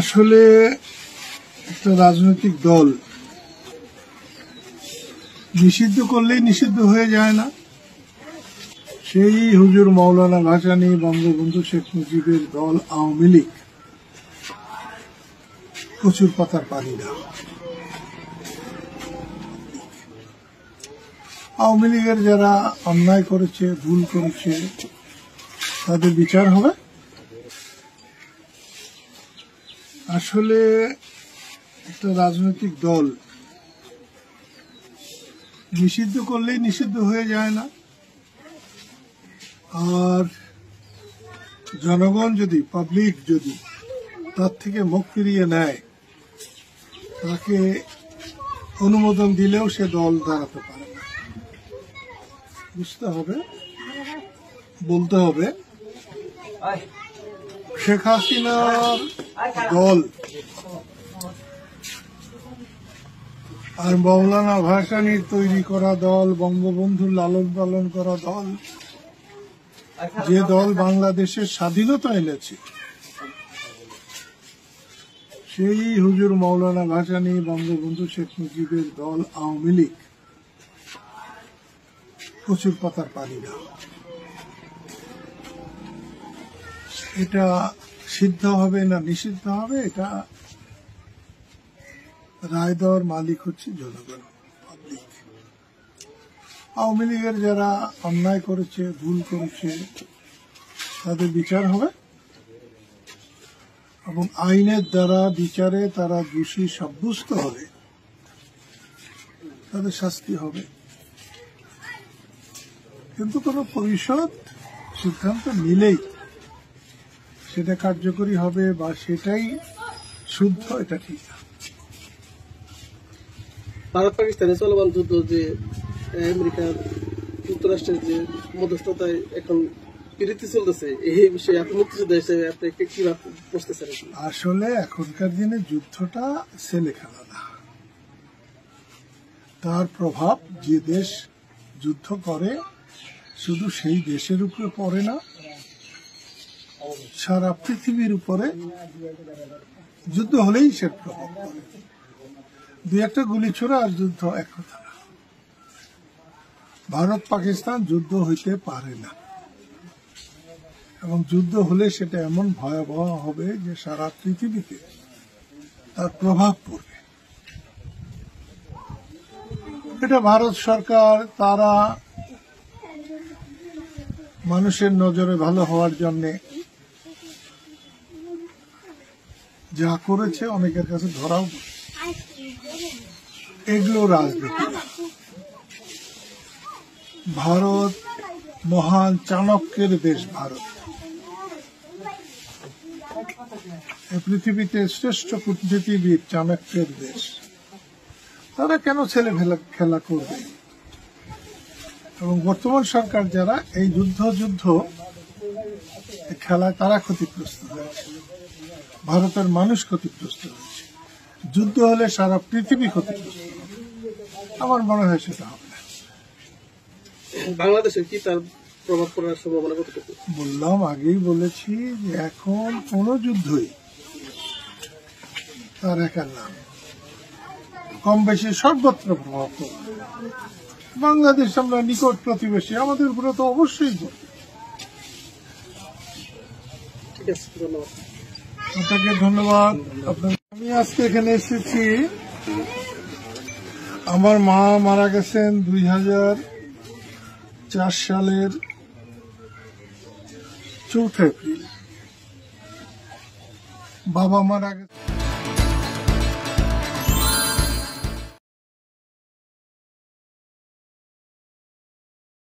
আসলে একটা রাজনৈতিক দল নিষিদ্ধ করলেই নিষিদ্ধ হয়ে যায় না। সেই হুজুর মাওলানা ভাসানী বঙ্গবন্ধু শেখ মুজিবের দল আওয়ামী লীগ প্রচুর পাতার পানি না। আওয়ামী লীগের যারা অন্যায় করেছে, ভুল করেছে, তাদের বিচার হবে। আসলে একটা রাজনৈতিক দল নিষিদ্ধ করলেই নিষিদ্ধ হয়ে যায় না। আর জনগণ যদি, পাবলিক যদি তার থেকে মুখ ফিরিয়ে নেয়, তাকে অনুমোদন দিলেও সে দল দাঁড়াতে পারে না। বুঝতে হবে, বলতে হবে শেখ হাসিনার দল আর মাওলানা ভাসানীর তৈরি করা দল, বঙ্গবন্ধুর লালন পালন করা দল, যে দল বাংলাদেশের স্বাধীনতা এনেছে, সেই হুজুর মাওলানা ভাসানী বঙ্গবন্ধু শেখ মুজিবের দল আওয়ামী লীগ প্রচুর পাতার পানি না। এটা সিদ্ধ হবে না নিষিদ্ধ হবে, এটা রায় দেওয়ার মালিক হচ্ছে জনগণ, পাবলিক। আওয়ামী লীগের যারা অন্যায় করেছে, ভুল করেছে, তাদের বিচার হবে এবং আইনের দ্বারা বিচারে তারা দোষী সাব্যস্ত হবে, তাদের শাস্তি হবে। কিন্তু কোন পরিষদ সিদ্ধান্ত নিলেই সেটা কার্যকরী হবে বা সেটাই শুদ্ধ, এটা ঠিক না। ভারত পাকিস্তানের চলমান যুদ্ধ, যে আমেরিকা যুক্তরাষ্ট্রের যে মধ্যস্থতায় এখন বিরতি চলতেছে, এই বিষয়ে আপনি মুক্তিযোদ্ধা হিসেবে আপনি কিভাবে বুঝতেছেন? আসলে এখনকার দিনে যুদ্ধটা ছেলে খেলা না। তার প্রভাব যে দেশ যুদ্ধ করে শুধু সেই দেশের উপরে পড়ে না, সারা পৃথিবীর উপরে যুদ্ধ হলেই সে প্রভাব পড়ে। দুই একটা গুলি ছোড়া আর যুদ্ধ এক কথা না। ভারত পাকিস্তান যুদ্ধ হইতে পারে না, এবং যুদ্ধ হলে সেটা এমন ভয়াবহ হবে যে সারা পৃথিবীতে তার প্রভাব পড়বে। এটা ভারত সরকার তারা মানুষের নজরে ভালো হওয়ার জন্য যা করেছে, অনেকের কাছে ধরাও পড়েছে। এগুলো রাজনীতি না। ভারত মহান চাণক্যের দেশ। ভারত পৃথিবীতে শ্রেষ্ঠ কূটনীতিবিদ চাণক্যের দেশ। তারা কেন ছেলে খেলা করবে? এবং বর্তমান সরকার যারা এই যুদ্ধ খেলায় তারা ক্ষতিগ্রস্ত হয়েছে, ভারতের মানুষ ক্ষতিগ্রস্ত হয়েছে। যুদ্ধ হলে সারা পৃথিবী ক্ষতিগ্রস্ত হবে। আমার মনে হয় সেটা হবে না। বাংলাদেশে কি তার প্রভাব পড়ার সম্ভাবনা কতটুকু? বললাম, আগেই বলেছি যে এখন কোন যুদ্ধই তার একার নাম, কম বেশি সর্বত্র প্রভাব পড়বে। বাংলাদেশ আমরা নিকট প্রতিবেশী, আমাদের উপরে তো অবশ্যই পড়বে। ঠিক আছে, ধন্যবাদ। আপনাকে ধন্যবাদ। আমি আজকে এখানে এসেছি, আমার মা মারা গেছেন 2004 সালের 4 এপ্রিল। বাবা মারা গেছেন